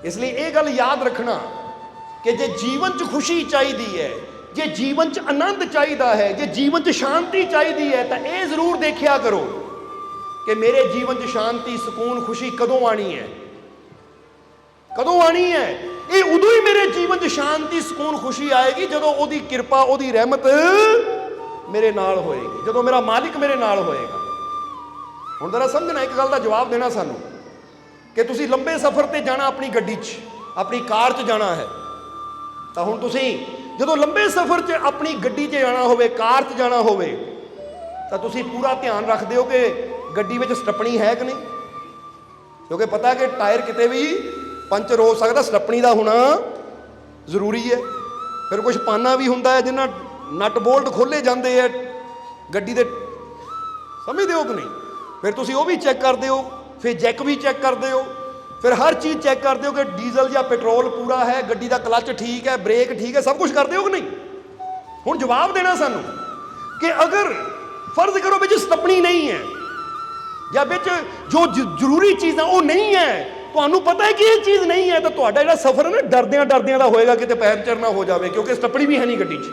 इसलिए ये गल याद रखना कि जे जीवन च खुशी चाहिए है, जे जीवन च आनंद चाहिए है, जे जीवन च शांति चाहिए है, तो ये जरूर देखिया करो कि मेरे जीवन च शांति सुकून खुशी कदों आनी है, कदों आनी है। ये उदों ही मेरे जीवन च शांति सुकून खुशी आएगी जदों ओदी किरपा ओदी रहमत मेरे नाल होएगी, जदों मेरा मालिक मेरे नाल होएगा। हुण जरा समझना, एक गल दा जवाब देना सानू कि तुसी लंबे सफ़र ते जाना अपनी गड्डी च अपनी कार च जाना है, तो हुण तुसी जदों लंबे सफ़र च अपनी गड्डी च जाना होवे कार च जाना होवे तो तुसी पूरा ध्यान रखदे हो कि गड्डी विच स्टपनी है कि नहीं, क्योंकि पता है कि टायर किते भी पंचर हो सकता, स्टपनी का होना जरूरी है। फिर कुछ पाना भी हुंदा है जिन्ना नट बोल्ट खोले जाते हैं गड्डी दे, समझदे हो कि नहीं। फिर तुसी वो भी चैक करते हो, फिर जैक भी चैक करते हो, फिर हर चीज़ चैक करते हो कि डीजल या पेट्रोल पूरा है, गड्डी का क्लच ठीक है, ब्रेक ठीक है, सब कुछ करते हो कि नहीं। हुण जवाब देना सानू कि अगर फर्ज करो बिच स्टपनी नहीं है या बिच जो जरूरी चीज़ है वो नहीं है, तुहानू पता है कि ये चीज़ नहीं है, तो तुहाडा जिहड़ा सफ़र है ना डरदियां डरदियां दा होएगा किते पैंचर ना हो जाए, क्योंकि स्टपनी भी है नहीं गड्डी च।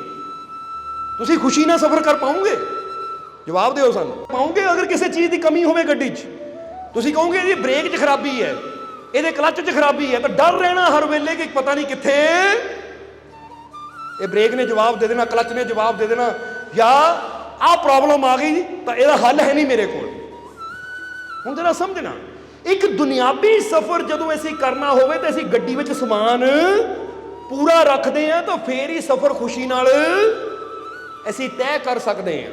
तुसी खुशी ना सफ़र कर पाओगे? जवाब दिओ सानू, पाओगे? अगर किसी चीज़ की कमी होवे गड्डी च, तुसी कहोगे ये ब्रेक च खराबी है, ये क्लच च खराबी है, तो डर रहना हर वेले कि पता नहीं कित्थे ये ब्रेक ने जवाब दे देना, क्लच ने जवाब दे देना, या आ प्रॉब्लम आ गई तो यह हल है नहीं मेरे को। हुण जरा समझना, एक दुनियावी सफ़र जदों असीं करना होवे तो असीं गड्डी विच समान पूरा रखते हैं, तो फिर ही सफ़र खुशी नाल असीं तय कर सकते हैं,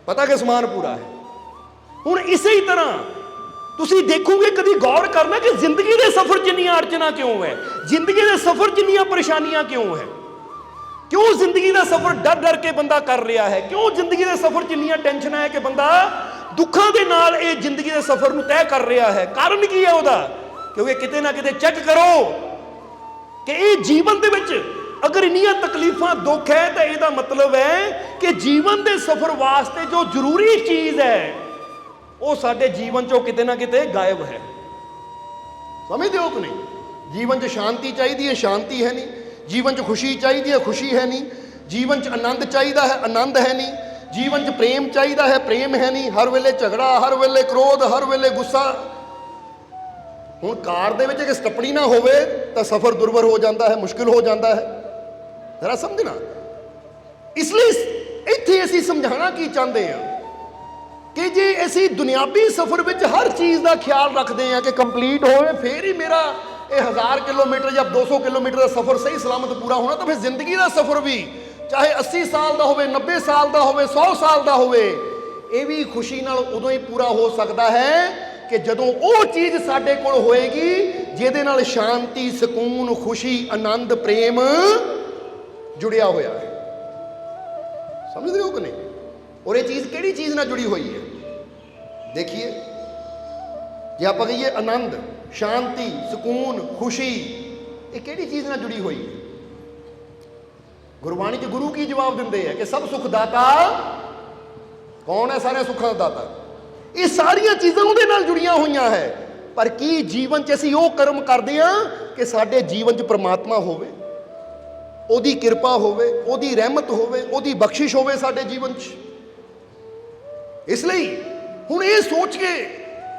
पता कि समान पूरा है। हुण इसे तरह तुसी देखोगे, कभी गौर करना कि जिंदगी के सफ़र जिन्नियां अड़चना क्यों है, जिंदगी के सफ़र जिन्नियां परेशानियां क्यों है, क्यों जिंदगी का सफ़र डर डर के बंदा कर रहा है, क्यों जिंदगी के सफ़र जिन्नियां टेंशन है कि बंदा दुखों के नाल ये जिंदगी के सफ़र को तय कर रहा है। कारण की है उहदा? क्योंकि किते ना किते चेक करो कि ये जीवन दे विच अगर इन्नियां तकलीफां दुख है तो यदा मतलब है कि जीवन के सफ़र वास्ते जो जरूरी चीज़ है वो साडे जीवन चों किते ना किते गायब है। समझदे हो कि नहीं? जीवन च शांति चाहिए है, शांति है नहीं। जीवन च खुशी चाहिए है, खुशी है नहीं। जीवन च आनंद चाहिए है, आनंद है नहीं। जीवन च प्रेम चाहिए है, प्रेम है नहीं। हर वेले झगड़ा, हर वेले क्रोध, हर वेले गुस्सा। हुण कार दे विच अगर स्टपनी ना होवे तो सफ़र दुर्बर हो जाता है, मुश्किल हो जाता है। जरा समझना, इसलिए इत्थे असीं समझाना की चाहते हैं कि जे असीं दुनियावी सफ़र विच हर चीज़ का ख्याल रखते हैं कि कंप्लीट होवे फिर ही मेरा ये 1000 किलोमीटर या 200 किलोमीटर का सफ़र सही सलामत पूरा होना, तो फिर जिंदगी का सफ़र भी चाहे 80 साल का हो, 90 साल का हो, 100 साल का हो, ये भी खुशी नाल उदों ही पूरा हो सकता है कि जदों वो चीज़ साडे कोल होएगी जिहदे नाल शांति सुकून खुशी आनंद प्रेम जुड़िया होया है। समझ रहे हो कि नहीं? और ये चीज़ किहड़ी चीज़ नाल जुड़ी हुई है? देखिए, जे आप कहिए आनंद शांति सुकून खुशी, ये किहड़ी चीज़ नाल जुड़ी हुई है? गुरबाणी च गुरु की जवाब देंदे है कि सब सुख दाता कौन है? सारे सुखों का दाता। ये सारिया चीज़ां उहदे नाल जुड़ियां हुई है, पर की जीवन च असीं वो कर्म करते हैं कि साडे जीवन च परमात्मा होवे, ओदी किरपा होवे, ओदी रहमत होवे, ओदी बख्शिश होवे साडे जीवन च। इसलिए हुण ये सोच के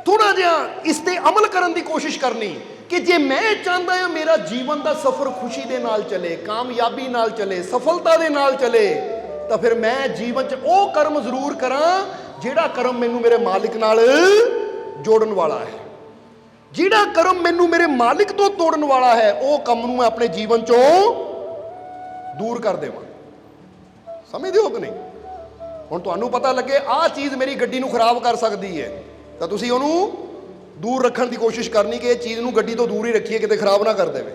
थोड़ा जिहा इस ते अमल करने की कोशिश करनी कि जे मैं चाहता हाँ मेरा जीवन का सफ़र खुशी दे नाल चले, कामयाबी नाल चले, सफलता दे नाल चले, तो फिर मैं जीवन च वो कर्म जरूर करा जिहड़ा कर्म मैनू मेरे मालिक नाल जोड़न वाला है। जिहड़ा कर्म मैनू मेरे मालिक तो तोड़न वाला है वो कम नूं मैं अपने जीवन चों दूर कर देवां। समझदे हो कि नहीं? हुण तुहानूं पता लगे आ चीज़ मेरी गड्डी नूं खराब कर सकती है, तो तुसीं उहनूं दूर रखने की कोशिश करनी कि चीज़ नूं गड्डी तो दूर ही रखिए, किते खराब ना कर देवे।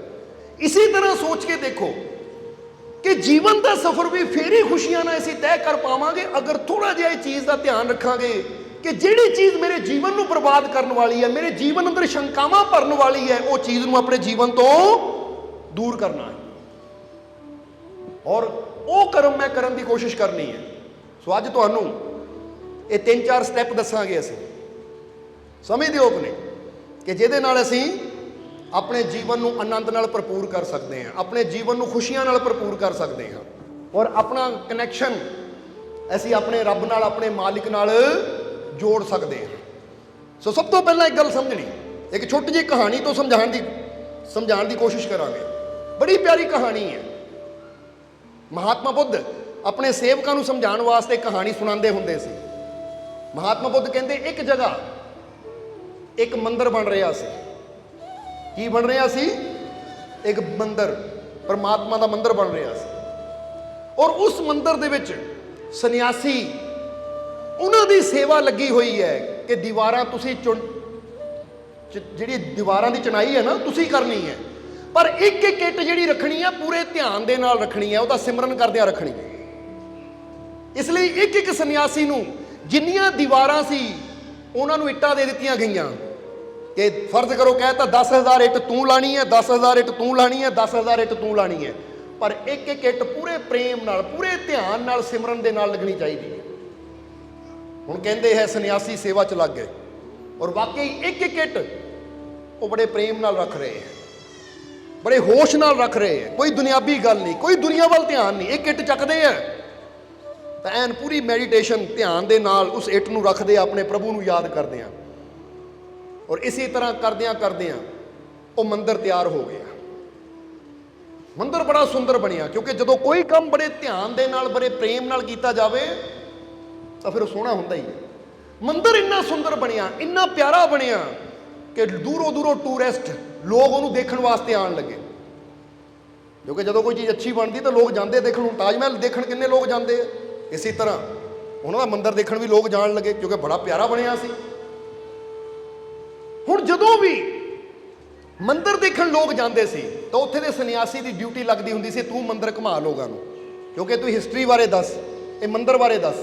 इसी तरह सोच के देखो कि जीवन का सफ़र भी फिर ही खुशियां ना असीं तय कर पावांगे अगर थोड़ा जिहा चीज़ का ध्यान रखांगे कि जिहड़ी चीज़ मेरे जीवन नूं बर्बाद करने वाली है, मेरे जीवन अंदर शंकावां भरन वाली है, वो चीज़ नूं अपने जीवन तो दूर करना है और वो कर्म मैं करने की कोशिश करनी है। सो अज तुहानूं ये 3-4 स्टैप दसांगे असीं, समझदे हो कि नहीं, कि जिहदे नाल असीं ਆਪਣੇ ਜੀਵਨ ਨੂੰ ਆਨੰਦ ਨਾਲ ਭਰਪੂਰ ਕਰ ਸਕਦੇ ਹਾਂ, ਆਪਣੇ ਜੀਵਨ ਨੂੰ ਖੁਸ਼ੀਆਂ ਨਾਲ ਭਰਪੂਰ ਕਰ ਸਕਦੇ ਹਾਂ ਔਰ ਆਪਣਾ ਕਨੈਕਸ਼ਨ ਅਸੀਂ ਆਪਣੇ ਰੱਬ ਨਾਲ, ਆਪਣੇ ਮਾਲਿਕ ਨਾਲ ਜੋੜ ਸਕਦੇ ਹਾਂ। ਸੋ ਸਭ ਤੋਂ ਪਹਿਲਾਂ ਇੱਕ ਗੱਲ ਸਮਝਣੀ, ਇੱਕ ਛੋਟੀ ਜਿਹੀ ਕਹਾਣੀ ਤੋਂ ਸਮਝਾਉਣ ਦੀ ਕੋਸ਼ਿਸ਼ ਕਰਾਂਗੇ। ਬੜੀ ਪਿਆਰੀ ਕਹਾਣੀ ਹੈ। ਮਹਾਤਮਾ ਬੁੱਧ ਆਪਣੇ ਸੇਵਕਾਂ ਨੂੰ ਸਮਝਾਉਣ ਵਾਸਤੇ ਕਹਾਣੀ ਸੁਣਾਉਂਦੇ ਹੁੰਦੇ ਸੀ। ਮਹਾਤਮਾ ਬੁੱਧ ਕਹਿੰਦੇ ਇੱਕ ਜਗ੍ਹਾ ਇੱਕ ਮੰਦਿਰ ਬਣ ਰਿਹਾ ਸੀ। ਕੀ ਬਣ ਰਿਹਾ ਸੀ? ਇੱਕ ਮੰਦਿਰ, ਪਰਮਾਤਮਾ ਦਾ ਮੰਦਿਰ ਬਣ ਰਿਹਾ ਸੀ ਔਰ ਉਸ ਮੰਦਿਰ ਦੇ ਵਿੱਚ ਸੰਨਿਆਸੀ, ਉਹਨਾਂ ਦੀ ਸੇਵਾ ਲੱਗੀ ਹੋਈ ਹੈ ਕਿ ਦੀਵਾਰਾਂ ਤੁਸੀਂ ਜਿਹੜੀ ਦੀਵਾਰਾਂ ਦੀ ਚੁਣਾਈ ਹੈ ਨਾ ਤੁਸੀਂ ਕਰਨੀ ਹੈ, ਪਰ ਇੱਕ ਇੱਕ ਇੱਟ ਜਿਹੜੀ ਰੱਖਣੀ ਹੈ ਪੂਰੇ ਧਿਆਨ ਦੇ ਨਾਲ ਰੱਖਣੀ ਹੈ, ਉਹਦਾ ਸਿਮਰਨ ਕਰਦਿਆਂ ਰੱਖਣੀ ਹੈ। ਇਸ ਲਈ ਇੱਕ ਇੱਕ ਸੰਨਿਆਸੀ ਨੂੰ ਜਿੰਨੀਆਂ ਦੀਵਾਰਾਂ ਸੀ ਉਹਨਾਂ ਨੂੰ ਇੱਟਾਂ ਦੇ ਦਿੱਤੀਆਂ ਗਈਆਂ ਕਿ ਫਰਜ਼ ਕਰੋ ਕਹਿਤਾ 10,000 ਇੱਟ ਤੂੰ ਲਾਣੀ ਹੈ, 10,000 ਇੱਟ ਤੂੰ ਲਾਣੀ ਹੈ, 10,000 ਇੱਟ ਤੂੰ ਲਾਣੀ ਹੈ, ਪਰ ਇੱਕ ਇੱਕ ਇੱਟ ਪੂਰੇ ਪ੍ਰੇਮ ਨਾਲ, ਪੂਰੇ ਧਿਆਨ ਨਾਲ, ਸਿਮਰਨ ਦੇ ਨਾਲ ਲੱਗਣੀ ਚਾਹੀਦੀ ਹੈ। ਹੁਣ ਕਹਿੰਦੇ ਹੈ ਸੰਨਿਆਸੀ ਸੇਵਾ 'ਚ ਲੱਗ ਗਏ ਔਰ ਵਾਕਈ ਇੱਕ ਇੱਕ ਇੱਟ ਉਹ ਬੜੇ ਪ੍ਰੇਮ ਨਾਲ ਰੱਖ ਰਹੇ ਹੈ, ਬੜੇ ਹੋਸ਼ ਨਾਲ ਰੱਖ ਰਹੇ ਹੈ। ਕੋਈ ਦੁਨਿਆਵੀ ਗੱਲ ਨਹੀਂ, ਕੋਈ ਦੁਨੀਆ ਵੱਲ ਧਿਆਨ ਨਹੀਂ। ਇੱਕ ਇੱਟ ਚੱਕਦੇ ਹੈ ਤਾਂ ਐਨ ਪੂਰੀ ਮੈਡੀਟੇਸ਼ਨ ਧਿਆਨ ਦੇ ਨਾਲ ਉਸ ਇੱਟ ਨੂੰ ਰੱਖਦੇ ਆ, ਆਪਣੇ ਪ੍ਰਭੂ ਨੂੰ ਯਾਦ ਕਰਦੇ ਆ ਔਰ ਇਸੇ ਤਰ੍ਹਾਂ ਕਰਦਿਆਂ ਉਹ ਮੰਦਿਰ ਤਿਆਰ ਹੋ ਗਿਆ। ਮੰਦਿਰ ਬੜਾ ਸੁੰਦਰ ਬਣਿਆ ਕਿਉਂਕਿ ਜਦੋਂ ਕੋਈ ਕੰਮ ਬੜੇ ਧਿਆਨ ਦੇ ਨਾਲ, ਬੜੇ ਪ੍ਰੇਮ ਨਾਲ ਕੀਤਾ ਜਾਵੇ ਤਾਂ ਫਿਰ ਉਹ ਸੋਹਣਾ ਹੁੰਦਾ ਹੀ ਹੈ। ਮੰਦਿਰ ਇੰਨਾ ਸੁੰਦਰ ਬਣਿਆ, ਇੰਨਾ ਪਿਆਰਾ ਬਣਿਆ ਕਿ ਦੂਰੋਂ ਟੂਰਿਸਟ ਲੋਕ ਉਹਨੂੰ ਦੇਖਣ ਵਾਸਤੇ ਆਉਣ ਲੱਗੇ। ਕਿਉਂਕਿ ਜਦੋਂ ਕੋਈ ਚੀਜ਼ ਅੱਛੀ ਬਣਦੀ ਤਾਂ ਲੋਕ ਜਾਂਦੇ ਦੇਖਣ ਨੂੰ। ਤਾਜ ਮਹਿਲ ਦੇਖਣ ਕਿੰਨੇ ਲੋਕ ਜਾਂਦੇ ਆ, ਇਸੇ ਤਰ੍ਹਾਂ ਉਹਨਾਂ ਦਾ ਮੰਦਿਰ ਦੇਖਣ ਵੀ ਲੋਕ ਜਾਣ ਲੱਗੇ ਕਿਉਂਕਿ ਬੜਾ ਪਿਆਰਾ ਬਣਿਆ ਸੀ। ਹੁਣ ਜਦੋਂ ਵੀ ਮੰਦਿਰ ਦੇਖਣ ਲੋਕ ਜਾਂਦੇ ਸੀ ਤਾਂ ਉੱਥੇ ਦੇ ਸੰਨਿਆਸੀ ਦੀ ਡਿਊਟੀ ਲੱਗਦੀ ਹੁੰਦੀ ਸੀ, ਤੂੰ ਮੰਦਿਰ ਘੁਮਾ ਲੋਕਾਂ ਨੂੰ, ਕਿਉਂਕਿ ਤੂੰ ਹਿਸਟਰੀ ਬਾਰੇ ਦੱਸ, ਇਹ ਮੰਦਿਰ ਬਾਰੇ ਦੱਸ,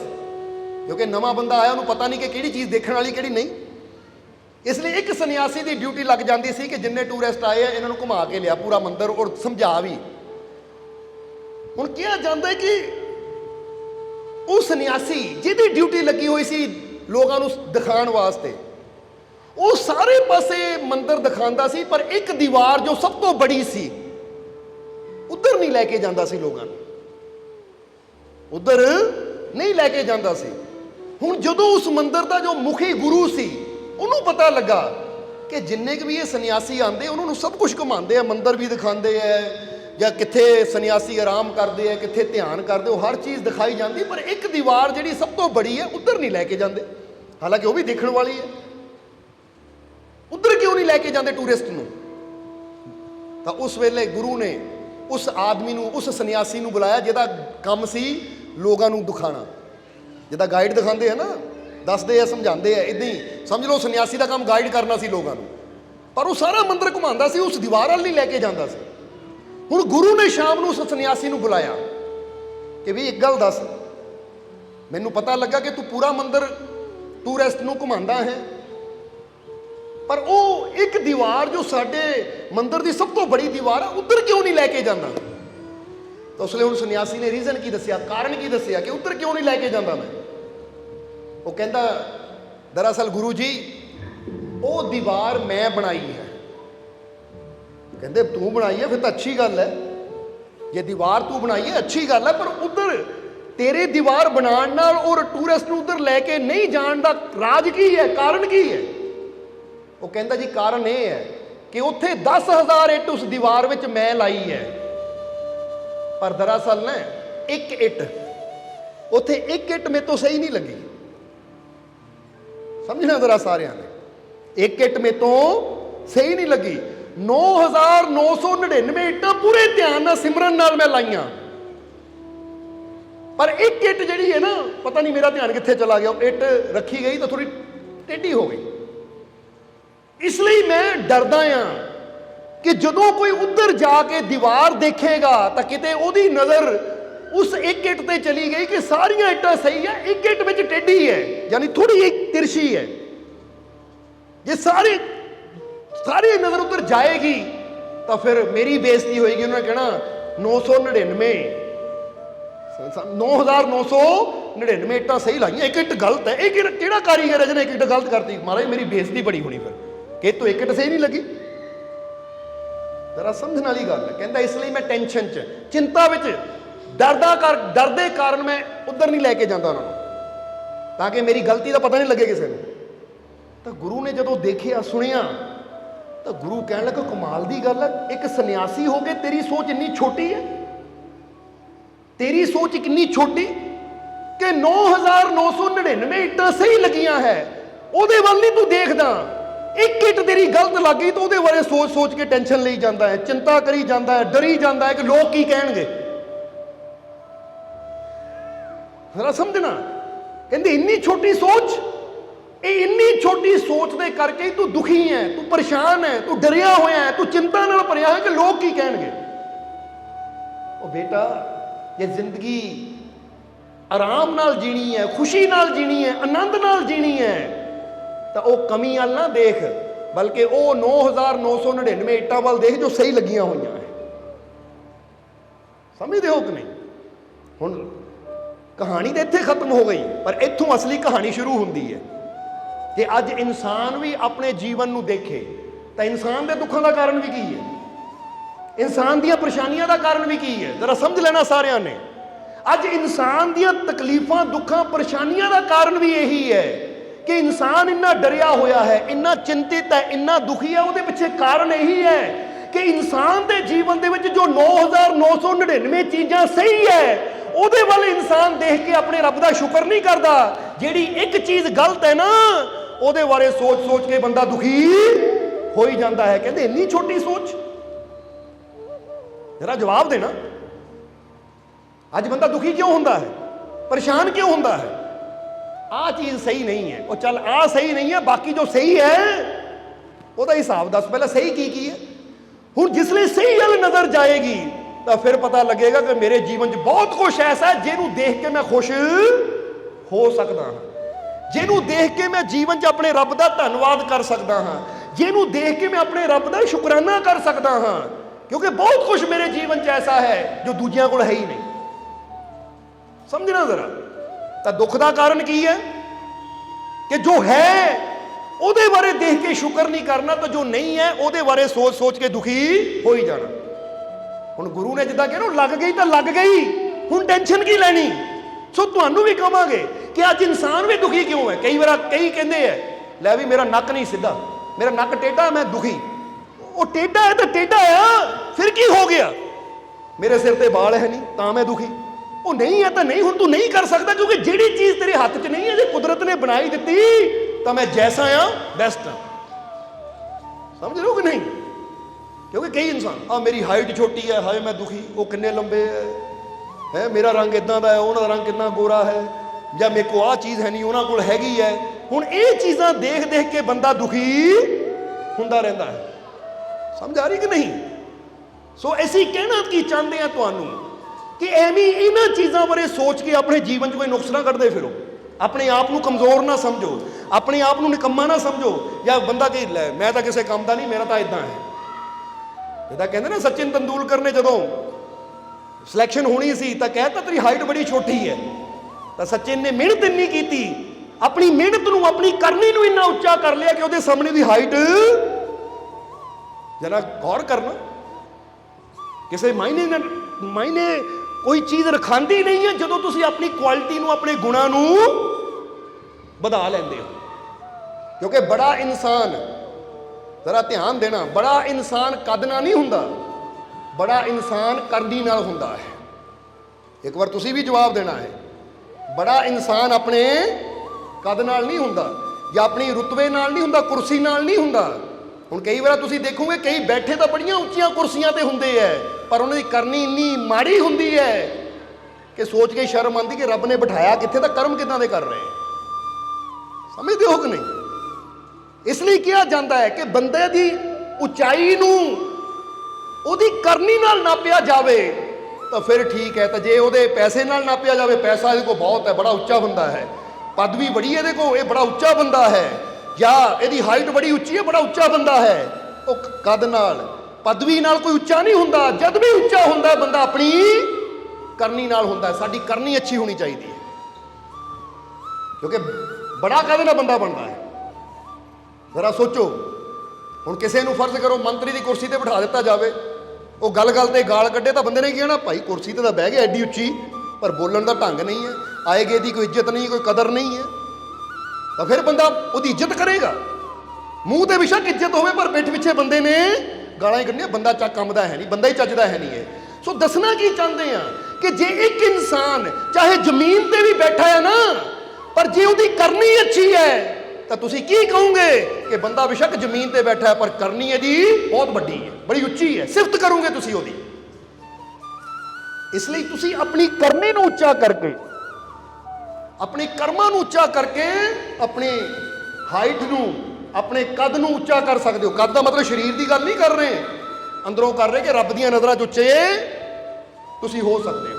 ਕਿਉਂਕਿ ਨਵਾਂ ਬੰਦਾ ਆਇਆ ਉਹਨੂੰ ਪਤਾ ਨਹੀਂ ਕਿ ਕਿਹੜੀ ਚੀਜ਼ ਦੇਖਣ ਵਾਲੀ ਕਿਹੜੀ ਨਹੀਂ। ਇਸ ਲਈ ਇੱਕ ਸੰਨਿਆਸੀ ਦੀ ਡਿਊਟੀ ਲੱਗ ਜਾਂਦੀ ਸੀ ਕਿ ਜਿੰਨੇ ਟੂਰਿਸਟ ਆਏ ਆ ਇਹਨਾਂ ਨੂੰ ਘੁਮਾ ਕੇ ਲਿਆ ਪੂਰਾ ਮੰਦਿਰ ਔਰ ਸਮਝਾ ਵੀ। ਹੁਣ ਕਿਹਾ ਜਾਂਦਾ ਕਿ ਉਹ ਸੰਨਿਆਸੀ ਜਿਹਦੀ ਡਿਊਟੀ ਲੱਗੀ ਹੋਈ ਸੀ ਲੋਕਾਂ ਨੂੰ ਦਿਖਾਉਣ ਵਾਸਤੇ, ਉਹ ਸਾਰੇ ਪਾਸੇ ਮੰਦਿਰ ਦਿਖਾਉਂਦਾ ਸੀ, ਪਰ ਇੱਕ ਦੀਵਾਰ ਜੋ ਸਭ ਤੋਂ ਬੜੀ ਸੀ ਉਧਰ ਨਹੀਂ ਲੈ ਕੇ ਜਾਂਦਾ ਸੀ ਲੋਕਾਂ ਨੂੰ, ਉਧਰ ਨਹੀਂ ਲੈ ਕੇ ਜਾਂਦਾ ਸੀ। ਹੁਣ ਜਦੋਂ ਉਸ ਮੰਦਿਰ ਦਾ ਜੋ ਮੁਖੀ ਗੁਰੂ ਸੀ ਉਹਨੂੰ ਪਤਾ ਲੱਗਾ ਕਿ ਜਿੰਨੇ ਕੁ ਵੀ ਇਹ ਸੰਨਿਆਸੀ ਆਉਂਦੇ ਉਹਨਾਂ ਨੂੰ ਸਭ ਕੁਝ ਘੁਮਾਉਂਦੇ ਆ, ਮੰਦਿਰ ਵੀ ਦਿਖਾਉਂਦੇ ਆ ਜਾਂ ਕਿੱਥੇ ਸੰਨਿਆਸੀ ਆਰਾਮ ਕਰਦੇ ਆ, ਕਿੱਥੇ ਧਿਆਨ ਕਰਦੇ, ਉਹ ਹਰ ਚੀਜ਼ ਦਿਖਾਈ ਜਾਂਦੀ, ਪਰ ਇੱਕ ਦੀਵਾਰ ਜਿਹੜੀ ਸਭ ਤੋਂ ਬੜੀ ਹੈ ਉਧਰ ਨਹੀਂ ਲੈ ਕੇ ਜਾਂਦੇ। ਹਾਲਾਂਕਿ ਉਹ ਵੀ ਦੇਖਣ ਵਾਲੀ ਹੈ, ਉਧਰ ਕਿਉਂ ਨਹੀਂ ਲੈ ਕੇ ਜਾਂਦੇ ਟੂਰਿਸਟ ਨੂੰ? ਤਾਂ ਉਸ ਵੇਲੇ ਗੁਰੂ ਨੇ ਉਸ ਆਦਮੀ ਨੂੰ, ਉਸ ਸੰਨਿਆਸੀ ਨੂੰ ਬੁਲਾਇਆ ਜਿਹਦਾ ਕੰਮ ਸੀ ਲੋਕਾਂ ਨੂੰ ਦਿਖਾਣਾ, ਜਿਹਦਾ ਗਾਈਡ ਦਿਖਾਉਂਦੇ ਆ ਨਾ, ਦੱਸਦੇ ਆ, ਸਮਝਾਉਂਦੇ ਆ, ਇੱਦਾਂ ਹੀ ਸਮਝ ਲਓ ਸੰਨਿਆਸੀ ਦਾ ਕੰਮ ਗਾਈਡ ਕਰਨਾ ਸੀ ਲੋਕਾਂ ਨੂੰ, ਪਰ ਉਹ ਸਾਰਾ ਮੰਦਿਰ ਘੁਮਾਉਂਦਾ ਸੀ, ਉਸ ਦੀਵਾਰ ਵੱਲ ਨਹੀਂ ਲੈ ਕੇ ਜਾਂਦਾ ਸੀ। ਹੁਣ ਗੁਰੂ ਨੇ ਸ਼ਾਮ ਨੂੰ ਉਸ ਸੰਨਿਆਸੀ ਨੂੰ ਬੁਲਾਇਆ ਕਿ ਵੀ ਇੱਕ ਗੱਲ ਦੱਸ, ਮੈਨੂੰ ਪਤਾ ਲੱਗਾ ਕਿ ਤੂੰ ਪੂਰਾ ਮੰਦਿਰ ਟੂਰਿਸਟ ਨੂੰ ਘੁਮਾਉਂਦਾ ਹੈ, ਪਰ ਉਹ ਇੱਕ ਦੀਵਾਰ ਜੋ ਸਾਡੇ ਮੰਦਿਰ ਦੀ ਸਭ ਤੋਂ ਬੜੀ ਦੀਵਾਰ ਆ ਉੱਧਰ ਕਿਉਂ ਨਹੀਂ ਲੈ ਕੇ ਜਾਂਦਾ? ਤਾਂ ਉਸ ਲਈ ਹੁਣ ਸੰਨਿਆਸੀ ਨੇ ਰੀਜ਼ਨ ਕੀ ਦੱਸਿਆ, ਕਾਰਨ ਕੀ ਦੱਸਿਆ ਕਿ ਉੱਧਰ ਕਿਉਂ ਨਹੀਂ ਲੈ ਕੇ ਜਾਂਦਾ ਮੈਂ? ਉਹ ਕਹਿੰਦਾ ਦਰਅਸਲ ਗੁਰੂ ਜੀ ਉਹ ਦੀਵਾਰ ਮੈਂ ਬਣਾਈ ਹੈ। ਕਹਿੰਦੇ ਤੂੰ ਬਣਾਈ ਹੈ ਫਿਰ ਤਾਂ ਅੱਛੀ ਗੱਲ ਹੈ, ਜੇ ਦੀਵਾਰ ਤੂੰ ਬਣਾਈ ਹੈ ਅੱਛੀ ਗੱਲ ਹੈ, ਪਰ ਉੱਧਰ ਤੇਰੇ ਦੀਵਾਰ ਬਣਾਉਣ ਨਾਲ ਔਰ ਟੂਰਿਸਟ ਨੂੰ ਉੱਧਰ ਲੈ ਕੇ ਨਹੀਂ ਜਾਣ ਦਾ ਰਾਜ ਕੀ ਹੈ, ਕਾਰਨ ਕੀ ਹੈ? ਉਹ ਕਹਿੰਦਾ ਜੀ ਕਾਰਨ ਇਹ ਹੈ ਕਿ ਉੱਥੇ 10,000 ਇੱਟ ਉਸ ਦੀਵਾਰ ਵਿੱਚ ਮੈਂ ਲਾਈ ਹੈ, ਪਰ ਦਰਅਸਲ ਨਾ ਇੱਕ ਇੱਟ, ਉੱਥੇ ਇੱਕ ਇੱਟ ਮੇਰੇ ਤੋਂ ਸਹੀ ਨਹੀਂ ਲੱਗੀ। ਸਮਝਣਾ ਜ਼ਰਾ ਸਾਰਿਆਂ ਨੇ, ਇੱਕ ਇੱਟ ਮੇਰੇ ਤੋਂ ਸਹੀ ਨਹੀਂ ਲੱਗੀ। 9,999 ਇੱਟਾਂ ਪੂਰੇ ਧਿਆਨ ਨਾਲ ਸਿਮਰਨ ਨਾਲ ਮੈਂ ਲਾਈਆਂ, ਪਰ ਇੱਕ ਇੱਟ ਜਿਹੜੀ ਹੈ ਨਾ, ਪਤਾ ਨਹੀਂ ਮੇਰਾ ਧਿਆਨ ਕਿੱਥੇ ਚਲਾ ਗਿਆ, ਉਹ ਇੱਟ ਰੱਖੀ ਗਈ ਤਾਂ ਥੋੜੀ ਟੇਢੀ ਹੋ ਗਈ। ਇਸ ਲਈ ਮੈਂ ਡਰਦਾ ਆ ਕਿ ਜਦੋਂ ਕੋਈ ਉੱਧਰ ਜਾ ਕੇ ਦੀਵਾਰ ਦੇਖੇਗਾ ਤਾਂ ਕਿਤੇ ਉਹਦੀ ਨਜ਼ਰ ਉਸ ਇੱਕ ਇੱਟ ਤੇ ਚਲੀ ਗਈ ਕਿ ਸਾਰੀਆਂ ਇੱਟਾਂ ਸਹੀ ਹੈ, ਇੱਕ ਇੱਟ ਵਿੱਚ ਟੇਢੀ ਹੈ, ਯਾਨੀ ਥੋੜੀ ਜਿਹੀ ਤਿਰਛੀ ਹੈ। ਜੇ ਸਾਰੀ ਨਜ਼ਰ ਉੱਧਰ ਜਾਏਗੀ ਤਾਂ ਫਿਰ ਮੇਰੀ ਬੇਇੱਜ਼ਤੀ ਹੋਏਗੀ। ਉਹਨਾਂ ਨੇ ਕਹਿਣਾ 9,999 ਇੱਟਾਂ ਸਹੀ ਲਾਈਆਂ, ਇੱਕ ਇੱਟ ਗਲਤ ਹੈ। ਇਹ ਕਿਹੜਾ ਕਾਰੀਗਰ ਹੈ ਜਿਹਨੇ ਇੱਕ ਇੱਟ ਗਲਤ ਕਰਤੀ? ਮਹਾਰਾਜ ਮੇਰੀ ਬੇਇੱਜ਼ਤੀ ਬੜੀ ਹੋਣੀ ਫਿਰ ਕਿ ਤੂੰ ਇੱਕ ਇੱਟ ਸਹੀ ਨਹੀਂ ਲੱਗੀ। जरा समझने वाली गल है। कहता इसलिए मैं टेंशन च चिंता विच डर दे कारण मैं उधर नहीं लैके जाता उन्होंने, ताकि मेरी गलती का पता नहीं लगे किसी को। तो गुरु ने जो देखिया सुनिया तो गुरु कह लगा कमाल की गल है, एक सन्यासी हो के तेरी सोच इन्नी छोटी है, तेरी सोच कितनी छोटी कि 9999 ईटां सही लगियां है, ਉਹਦੇ ਵੱਲ नहीं तू देखदा, एक इट तेरी गलत लग गई तो ਉਹਦੇ बारे सोच सोच के टेंशन ਲਈ ਜਾਂਦਾ है, चिंता करी ਜਾਂਦਾ है, डरी ਜਾਂਦਾ है कि लोग की कहणगे। जरा समझना, कहंदे इन्नी छोटी सोच, ये इन्नी छोटी सोच दे करके तू दुखी है, तू परेशान है, तू डरिया होया है, तू चिंता नाल भरिया है कि लोग की कहणगे। ओ बेटा ये जिंदगी आराम नाल जीनी है, खुशी नाल जीनी है, आनंद नाल जीनी है, तो वो कमी वाल ना देख, बल्कि वो 9999 ईटां वाल देख जो सही लगियां हुई हैं। समझते हो कि नहीं? हुण कहानी तो इत्थे खत्म हो गई, पर इत्थों असली कहानी शुरू होंदी है कि अज इंसान भी अपने जीवन नूं देखे तो इंसान के दुखों का कारण भी की है, इंसान दी परेशानियां का कारण भी की है। जरा समझ लेना सारिਆਂ ने, अज इंसान दी तकलीफां दुखों परेशानियां का कारण भी यही है कि इंसान इन्ना डरिया होया है, इन्ना चिंतित है, इन्ना दुखी है। उसदे पिछे कारण यही है कि इंसान के जीवन दे विच जो 9999 चीज़ां सही है ਉਹਦੇ ਵੱਲ इंसान देख के अपने रब का शुक्र नहीं करता, ਜਿਹੜੀ एक चीज़ गलत है ना ਉਹਦੇ बारे सोच सोच के बंदा दुखी हो ही जाता है। कहते इन्नी छोटी सोच, जरा जवाब देना, अज बंदा दुखी क्यों होता है, परेशान क्यों होता है? आ चीज़ सही नहीं है, और चल आ सही नहीं है, बाकी जो सही है ਉਹਦਾ हिसाब दस, पहले सही की है। हुण जिसले सही गल नज़र जाएगी तो फिर पता लगेगा कि मेरे जीवन च बहुत कुछ ऐसा है जिन्हों देख के मैं खुश हो सकता हाँ, जिन्हों देख के मैं जीवन च अपने रब का धन्नवाद कर सकता हाँ, जिन्हों देख के मैं अपने रब का शुकराना कर सकता हाँ, क्योंकि बहुत कुछ मेरे जीवन च ऐसा है जो दूजिया को है ही नहीं। समझना जरा, तो दुख का कारण की है कि जो है ਉਹਦੇ बारे देख के शुक्र नहीं करना, तो जो नहीं है ਉਹਦੇ बारे सोच सोच के दुखी हो ही जाना। ਹੁਣ गुरु ने जिदा कह लग गई तो लग गई, ਹੁਣ टेंशन की लैनी। सो ਤੁਹਾਨੂੰ भी कहांगे कि अज इंसान भी दुखी क्यों है। कई बार कई कहते हैं लै भी मेरा नक नहीं सीधा, मेरा नक टेढ़ा, मैं दुखी। वो टेढ़ा है तो टेढ़ा है, फिर की हो गया, मेरे सिर ते बाल है नहीं तो मैं दुखी। वो नहीं है तो नहीं, हुण तू नहीं कर सकता, क्योंकि जिहड़ी चीज़ तेरे हाथ च नहीं है, जो कुदरत ने बनाई दी तो मैं जैसा हाँ बेस्ट हाँ। समझ रहे हो कि नहीं? क्योंकि कई इंसान मेरी हाइट छोटी है, हाय मैं दुखी, वो किन्ने लंबे है, मेरा रंग इदां दा है, उन्होंने रंग कितना गोरा है, या मेरे को आ चीज़ है नहीं उन्होंने कोल हैगी है। हुण ये चीज़ां देख देख के बंदा दुखी हुंदा रहिंदा है। समझ आ रही कि नहीं? सो ऐसी कहना की चाहते हैं तुहानूं कि एवें इन्हां चीज़ां बारे सोच के अपने जीवन च कोई नुक्स ना कढ़दे फिरो, अपने आप को कमज़ोर ना समझो, अपने आप को निकम्मा ना समझो, या बंदा कि मैं तो किसी काम का नहीं, मेरा तो इदां है। जिदा कहते ना सचिन तेंदुलकर ने जदों सिलेक्शन होनी सी तो कहता तेरी हाइट बड़ी छोटी है, तो सचिन ने मेहनत इन्नी की, अपनी मेहनत नूं अपनी करनी नूं इन्ना उच्चा कर लिया कि उसदे सामने दी हाइट, जरा गौर करना, किसी मायने कोई चीज़ रखांदी नहीं है जदों तुसीं अपनी क्वालिटी नूं, अपने गुणां नूं वधा लैंदे हो। क्योंकि बड़ा इंसान, जरा ध्यान देना, बड़ा इंसान कद नाल नहीं हुंदा, बड़ा इंसान करनी नाल हुंदा है। एक बार तुसीं भी जवाब देना है, बड़ा इंसान अपने कद नाल नहीं हुंदा, या अपनी रुतबे नाल नहीं हुंदा, कुर्सी नाल नहीं हुंदा। हुण कई बार तुसीं देखोगे कई बैठे तो बड़ियां उच्चियां कुर्सियां ते हुंदे है, पर उन्हां दी करनी इन्नी माड़ी हुंदी है कि सोच के शर्म आती कि रब ने बिठाया कित्थे, तो कर्म किदां दे कर रहे हैं। समझते हो कि नहीं? इसलिए कहा जाता है कि बंदे की उचाई नूं उहदी करनी नाल नापिया जावे तो फिर ठीक है, तो जे उहदे पैसे नाल नापिया जावे, पैसा इहदे को बहुत है, बड़ा उच्चा बंदा है, पदवी बड़ी है को, ये बड़ा उच्चा बंदा है, या इहदी हाइट बड़ी उच्ची है, बड़ा उच्चा बंदा है, वो कद नाल पदवी नाल कोई उच्चा नहीं हुंदा। जद भी उच्चा हुंदा बंदा अपनी करनी नाल हुंदा है। साडी करनी अच्छी होनी चाहिए है, क्योंकि बड़ा कद नाल बंदा बनता है। जरा सोचो, हुण किसी नूं फर्ज करो मंत्री की कुर्सी ते बिठा दिता जाए, ਉਹ ਗੱਲ-ਗੱਲ ਤੇ ਗਾਲ ਕੱਢੇ ਤਾਂ ਬੰਦੇ ਨੇ ਕਹਿਣਾ ਭਾਈ ਕੁਰਸੀ ਤੇ ਤਾਂ ਬਹਿ ਗਿਆ ਐਡੀ ਉੱਚੀ, ਪਰ ਬੋਲਣ ਦਾ ਢੰਗ ਨਹੀਂ ਹੈ, ਆਏਗੇ ਦੀ ਕੋਈ ਇੱਜ਼ਤ ਨਹੀਂ, ਕੋਈ ਕਦਰ ਨਹੀਂ ਹੈ, ਤਾਂ ਫਿਰ ਬੰਦਾ ਉਹਦੀ ਇੱਜ਼ਤ ਕਰੇਗਾ। ਮੂੰਹ ਤੇ ਬੇਸ਼ੱਕ ਇੱਜ਼ਤ ਹੋਵੇ ਪਰ ਪਿੱਠ ਪਿੱਛੇ ਬੰਦੇ ਨੇ ਗਾਲਾਂ ਹੀ ਕੱਢਣੀਆਂ, ਬੰਦਾ ਚੱਕ ਕੰਮ ਦਾ ਹੈ ਨਹੀਂ, ਬੰਦਾ ਹੀ ਚੱਜਦਾ ਹੈ ਨਹੀਂ ਹੈ। ਸੋ ਦੱਸਣਾ ਕੀ ਚਾਹੁੰਦੇ ਆ ਕਿ ਜੇ ਇੱਕ ਇਨਸਾਨ ਚਾਹੇ ਜ਼ਮੀਨ ਤੇ ਵੀ ਬੈਠਾ ਹੈ ਨਾ, ਪਰ ਜੇ ਉਹਦੀ ਕਰਨੀ ਅੱਛੀ ਹੈ ਤਾਂ ਤੁਸੀਂ ਕੀ ਕਹੋਗੇ ਕਿ ਬੰਦਾ ਬੇਸ਼ੱਕ ਜ਼ਮੀਨ ਤੇ ਬੈਠਾ ਹੈ ਪਰ ਕਰਨੀ ਇਹਦੀ ਬਹੁਤ ਵੱਡੀ ਹੈ, ਬੜੀ ਉੱਚੀ ਹੈ, ਸਿਫਤ ਕਰੋਗੇ ਤੁਸੀਂ ਉਹਦੀ। ਇਸ ਲਈ ਤੁਸੀਂ ਆਪਣੀ ਕਰਨੀ ਨੂੰ ਉੱਚਾ ਕਰਕੇ, ਆਪਣੇ ਕਰਮਾਂ ਨੂੰ ਉੱਚਾ ਕਰਕੇ ਆਪਣੀ ਹਾਈਟ ਨੂੰ, ਆਪਣੇ ਕੱਦ ਨੂੰ ਉੱਚਾ ਕਰ ਸਕਦੇ ਹੋ। ਕੱਦ ਦਾ ਮਤਲਬ ਸਰੀਰ ਦੀ ਗੱਲ ਨਹੀਂ ਕਰ ਰਹੇ, ਅੰਦਰੋਂ ਕਰ ਰਹੇ ਕਿ ਰੱਬ ਦੀਆਂ ਨਜ਼ਰਾਂ 'ਚ ਉੱਚੇ ਤੁਸੀਂ ਹੋ ਸਕਦੇ ਹੋ।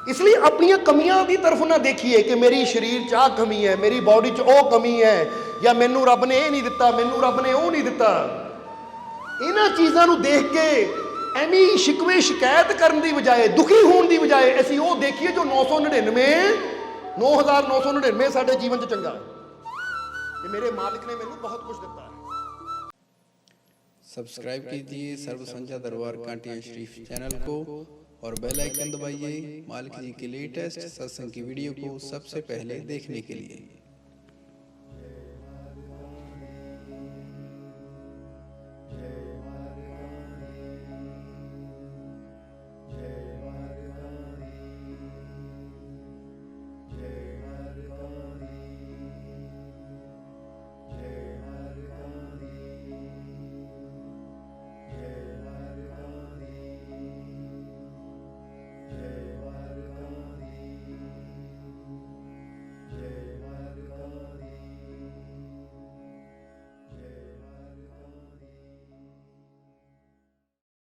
ਇਸ ਲਈ ਆਪਣੀਆਂ ਕਮੀਆਂ ਦੀ ਤਰਫ ਨਾ ਦੇਖੀਏ ਕਿ ਮੇਰੀ ਸਰੀਰ 'ਚ ਆਹ ਕਮੀ ਹੈ, ਮੇਰੀ ਬਾਡੀ 'ਚ ਉਹ ਕਮੀ ਹੈ, ਜਾਂ ਮੈਨੂੰ ਰੱਬ ਨੇ ਇਹ ਨਹੀਂ ਦਿੱਤਾ, ਮੈਨੂੰ ਰੱਬ ਨੇ ਉਹ ਨਹੀਂ ਦਿੱਤਾ। ਇਹਨਾਂ ਚੀਜ਼ਾਂ ਨੂੰ ਦੇਖ ਕੇ ਐਵੇਂ ਸ਼ਿਕਵੇ ਸ਼ਿਕਾਇਤ ਕਰਨ ਦੀ ਬਜਾਏ, ਦੁਖੀ ਹੋਣ ਦੀ ਬਜਾਏ, ਅਸੀਂ ਉਹ ਦੇਖੀਏ ਜੋ 9999 ਸਾਡੇ ਜੀਵਨ 'ਚ ਚੰਗਾ ਹੈ ਕਿ ਮੇਰੇ ਮਾलिक ने ਮੈਨੂੰ बहुत कुछ ਦਿੱਤਾ है। सब्सक्राइब कीजिए सर्व संध्या दरबार कांटिया शरीफ चैनल को और बेल आइकन दबाइए मालिक जी के लेटेस्ट सत्संग की वीडियो को सबसे पहले देखने के लिए।